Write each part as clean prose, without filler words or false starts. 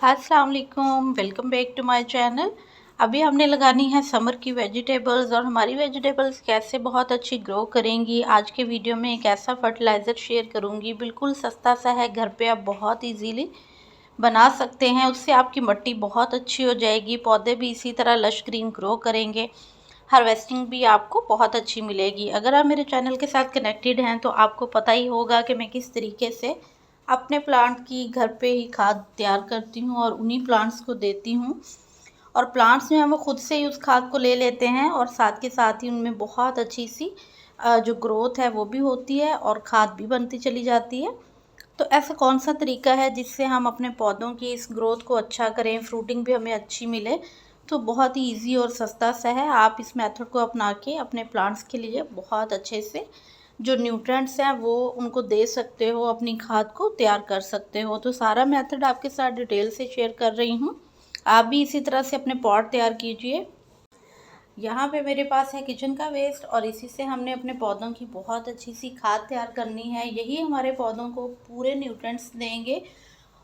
अस्सलाम वालेकुम, welcome back to my channel. अभी हमने लगानी है समर की वेजिटेबल्स और हमारी वेजिटेबल्स कैसे बहुत अच्छी ग्रो करेंगी। आज के वीडियो में एक ऐसा फर्टिलाइज़र शेयर करूंगी, बिल्कुल सस्ता सा है, घर पे आप बहुत इजीली बना सकते हैं। उससे आपकी मिट्टी बहुत अच्छी हो जाएगी, पौधे भी इसी तरह लश ग्रीन ग्रो करेंगे, हार्वेस्टिंग भी आपको बहुत अच्छी मिलेगी। अगर आप मेरे चैनल के साथ कनेक्टेड हैं तो आपको पता ही होगा कि मैं किस तरीके से अपने प्लांट की घर पे ही खाद तैयार करती हूँ और उन्हीं प्लांट्स को देती हूँ। और प्लांट्स जो हैं वो खुद से ही उस खाद को ले लेते हैं और साथ के साथ ही उनमें बहुत अच्छी सी जो ग्रोथ है वो भी होती है और खाद भी बनती चली जाती है। तो ऐसा कौन सा तरीका है जिससे हम अपने पौधों की इस ग्रोथ को अच्छा करें, फ्रूटिंग भी हमें अच्छी मिले? तो बहुत ही ईजी और सस्ता सा है। आप इस मेथड को अपना के अपने प्लांट्स के लिए बहुत अच्छे से जो न्यूट्रिएंट्स हैं वो उनको दे सकते हो, अपनी खाद को तैयार कर सकते हो। तो सारा मेथड आपके साथ डिटेल से शेयर कर रही हूँ। आप भी इसी तरह से अपने पॉट तैयार कीजिए। यहाँ पे मेरे पास है किचन का वेस्ट और इसी से हमने अपने पौधों की बहुत अच्छी सी खाद तैयार करनी है। यही हमारे पौधों को पूरे न्यूट्रिएंट्स देंगे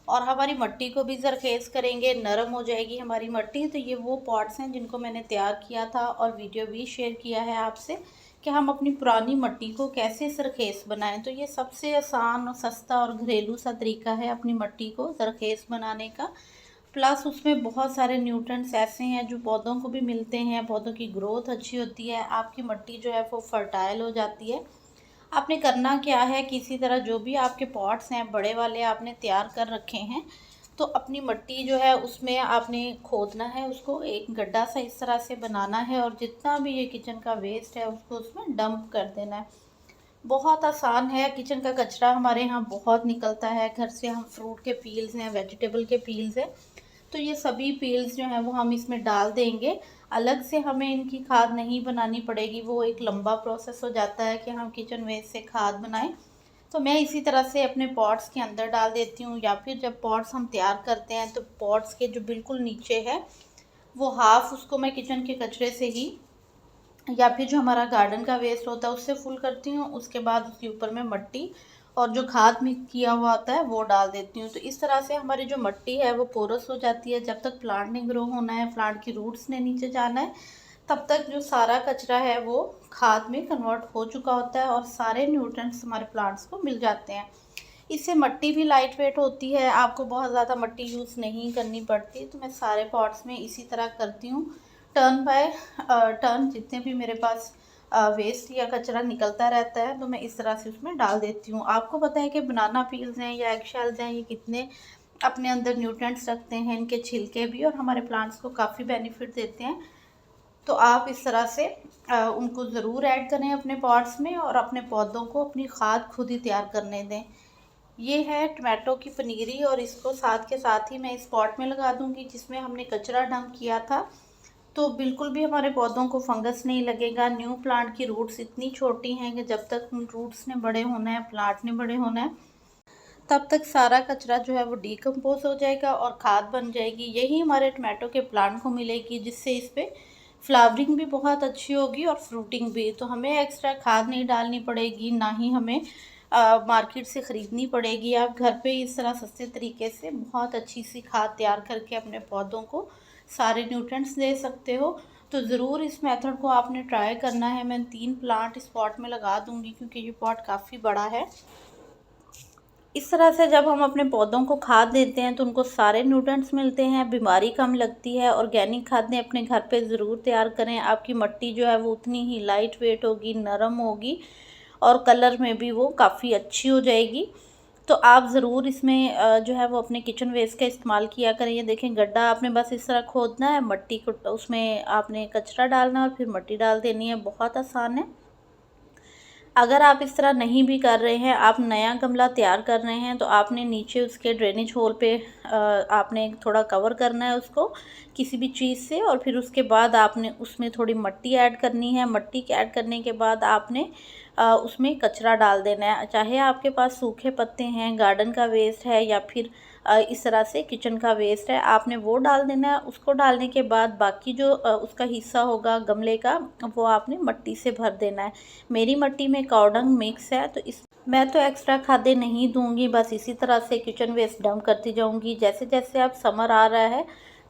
और हमारी मिट्टी को भी जरखेज़ करेंगे, नरम हो जाएगी हमारी मिट्टी। तो ये वो पॉट्स हैं जिनको मैंने तैयार किया था और वीडियो भी शेयर किया है आपसे कि हम अपनी पुरानी मिट्टी को कैसे सरखेज़ बनाएं। तो ये सबसे आसान और सस्ता और घरेलू सा तरीका है अपनी मिट्टी को सरखेज़ बनाने का। प्लस उसमें बहुत सारे न्यूट्रिएंट्स ऐसे हैं जो पौधों को भी मिलते हैं, पौधों की ग्रोथ अच्छी होती है, आपकी मिट्टी जो है वो फर्टाइल हो जाती है। आपने करना क्या है, किसी तरह जो भी आपके पॉट्स हैं बड़े वाले आपने तैयार कर रखे हैं, तो अपनी मिट्टी जो है उसमें आपने खोदना है, उसको एक गड्ढा सा इस तरह से बनाना है और जितना भी ये किचन का वेस्ट है उसको उसमें डंप कर देना है। बहुत आसान है। किचन का कचरा हमारे यहाँ बहुत निकलता है, घर से हम फ्रूट के पील्स हैं, वेजिटेबल के पील्स हैं, तो ये सभी पील्स जो हैं वो हम इसमें डाल देंगे। अलग से हमें इनकी खाद नहीं बनानी पड़ेगी, वो एक लंबा प्रोसेस हो जाता है कि हम किचन वेस्ट से खाद बनाएं। तो मैं इसी तरह से अपने पॉट्स के अंदर डाल देती हूँ, या फिर जब पॉट्स हम तैयार करते हैं तो पॉट्स के जो बिल्कुल नीचे है वो हाफ उसको मैं किचन के कचरे से ही या फिर जो हमारा गार्डन का वेस्ट होता है उससे फुल करती हूँ। उसके बाद उसके ऊपर मैं मिट्टी और जो खाद मिक्स किया हुआ होता है वो डाल देती हूँ। तो इस तरह से हमारी जो मिट्टी है वो पोरस हो जाती है। जब तक प्लांट ने ग्रो होना है, प्लांट की रूट्स ने नीचे जाना है, तब तक जो सारा कचरा है वो खाद में कन्वर्ट हो चुका होता है और सारे न्यूट्रिएंट्स हमारे प्लांट्स को मिल जाते हैं। इससे मिट्टी भी लाइट वेट होती है, आपको बहुत ज़्यादा मिट्टी यूज़ नहीं करनी पड़ती। तो मैं सारे पॉट्स में इसी तरह करती हूँ, टर्न बाय टर्न। जितने भी मेरे पास वेस्ट या कचरा निकलता रहता है तो मैं इस तरह से उसमें डाल देती हूँ। आपको पता है कि बनाना पील्स हैं या एग शेल्स हैं, ये कितने अपने अंदर न्यूट्रिएंट्स रखते हैं, इनके छिलके भी, और हमारे प्लांट्स को काफ़ी बेनिफिट देते हैं। तो आप इस तरह से उनको ज़रूर ऐड करें अपने पॉट्स में और अपने पौधों को अपनी खाद खुद ही तैयार करने दें। ये है टमाटो की पनीरी और इसको साथ के साथ ही मैं इस पॉट में लगा दूंगी जिसमें हमने कचरा डंप किया था। तो बिल्कुल भी हमारे पौधों को फंगस नहीं लगेगा। न्यू प्लांट की रूट्स इतनी छोटी हैं कि जब तक उन रूट्स ने बड़े होना है, प्लांट ने बड़े होना है, तब तक सारा कचरा जो है वो डिकम्पोज हो जाएगा और खाद बन जाएगी। यही हमारे टमाटो के प्लांट को मिलेगी, जिससे इस पर फ्लावरिंग भी बहुत अच्छी होगी और फ्रूटिंग भी। तो हमें एक्स्ट्रा खाद नहीं डालनी पड़ेगी, ना ही हमें मार्केट से ख़रीदनी पड़ेगी। आप घर पे इस तरह सस्ते तरीके से बहुत अच्छी सी खाद तैयार करके अपने पौधों को सारे न्यूट्रिएंट्स दे सकते हो। तो ज़रूर इस मेथड को आपने ट्राई करना है। मैं 3 प्लांट इस पॉट में लगा दूंगी क्योंकि ये पॉट काफ़ी बड़ा है। इस तरह से जब हम अपने पौधों को खाद देते हैं तो उनको सारे न्यूट्रिएंट्स मिलते हैं, बीमारी कम लगती है। ऑर्गेनिक खादें अपने घर पे ज़रूर तैयार करें। आपकी मिट्टी जो है वो उतनी ही लाइट वेट होगी, नरम होगी और कलर में भी वो काफ़ी अच्छी हो जाएगी। तो आप ज़रूर इसमें जो है वो अपने किचन वेस्ट का इस्तेमाल किया करें। ये देखें, गड्ढा आपने बस इस तरह खोदना है, मिट्टी को उसमें आपने कचरा डालना है और फिर मिट्टी डाल देनी है। बहुत आसान है। अगर आप इस तरह नहीं भी कर रहे हैं, आप नया गमला तैयार कर रहे हैं, तो आपने नीचे उसके ड्रेनेज होल पे आपने थोड़ा कवर करना है उसको किसी भी चीज़ से, और फिर उसके बाद आपने उसमें थोड़ी मिट्टी ऐड करनी है। मिट्टी ऐड करने के बाद आपने उसमें कचरा डाल देना है, चाहे आपके पास सूखे पत्ते हैं, गार्डन का वेस्ट है या फिर इस तरह से किचन का वेस्ट है, आपने वो डाल देना है। उसको डालने के बाद बाकी जो उसका हिस्सा होगा गमले का, वो आपने मिट्टी से भर देना है। मेरी मिट्टी में कावडंग मिक्स है, तो मैं तो एक्स्ट्रा खादें नहीं दूंगी, बस इसी तरह से किचन वेस्ट डंप करती जाऊंगी। जैसे जैसे अब समर आ रहा है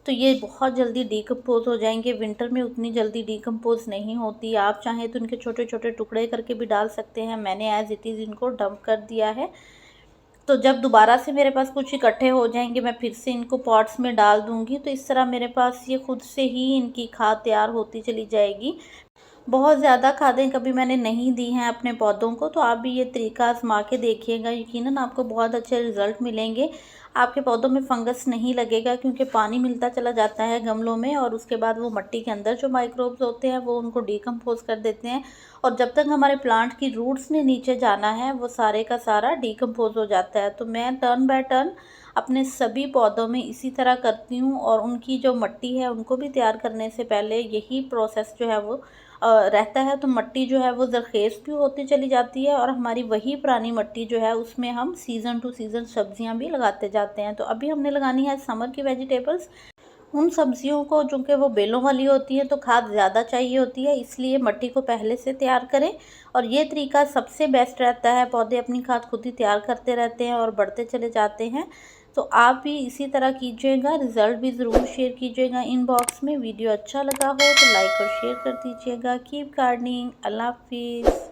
तो ये बहुत जल्दी डीकम्पोज हो जाएंगे, विंटर में उतनी जल्दी डीकम्पोज नहीं होती। आप चाहें तो इनके छोटे छोटे टुकड़े करके भी डाल सकते हैं, मैंने एज इट इज़ इनको डंप कर दिया है। तो जब दोबारा से मेरे पास कुछ इकट्ठे हो जाएंगे, मैं फिर से इनको पॉट्स में डाल दूंगी। तो इस तरह मेरे पास ये खुद से ही इनकी खाद तैयार होती चली जाएगी। बहुत ज़्यादा खादें कभी मैंने नहीं दी हैं अपने पौधों को, तो आप भी ये तरीका आजमा के देखिएगा, यकीनन आपको बहुत अच्छे रिज़ल्ट मिलेंगे। आपके पौधों में फंगस नहीं लगेगा, क्योंकि पानी मिलता चला जाता है गमलों में और उसके बाद वो मिट्टी के अंदर जो माइक्रोब्स होते हैं वो उनको डिकम्पोज कर देते हैं, और जब तक हमारे प्लांट की रूट्स ने नीचे जाना है वो सारे का सारा डिकम्पोज हो जाता है। तो मैं टर्न बाय टर्न अपने सभी पौधों में इसी तरह करती हूँ, और उनकी जो मिट्टी है उनको भी तैयार करने से पहले यही प्रोसेस जो है वो रहता है। तो मिट्टी जो है वो ज़रखेज़ भी होती चली जाती है, और हमारी वही पुरानी मिट्टी जो है उसमें हम सीज़न टू सीज़न सब्जियां भी लगाते जाते हैं। तो अभी हमने लगानी है समर की वेजिटेबल्स। उन सब्जियों को जो कि वो बेलों वाली होती है तो खाद ज़्यादा चाहिए होती है, इसलिए मिट्टी को पहले से तैयार करें, और ये तरीका सबसे बेस्ट रहता है। पौधे अपनी खाद खुद ही तैयार करते रहते हैं और बढ़ते चले जाते हैं। तो आप भी इसी तरह कीजिएगा, रिज़ल्ट भी ज़रूर शेयर कीजिएगा इनबॉक्स में। वीडियो अच्छा लगा हो तो लाइक और शेयर कर दीजिएगा। Keep gardening. अल्लाह हाफिज़।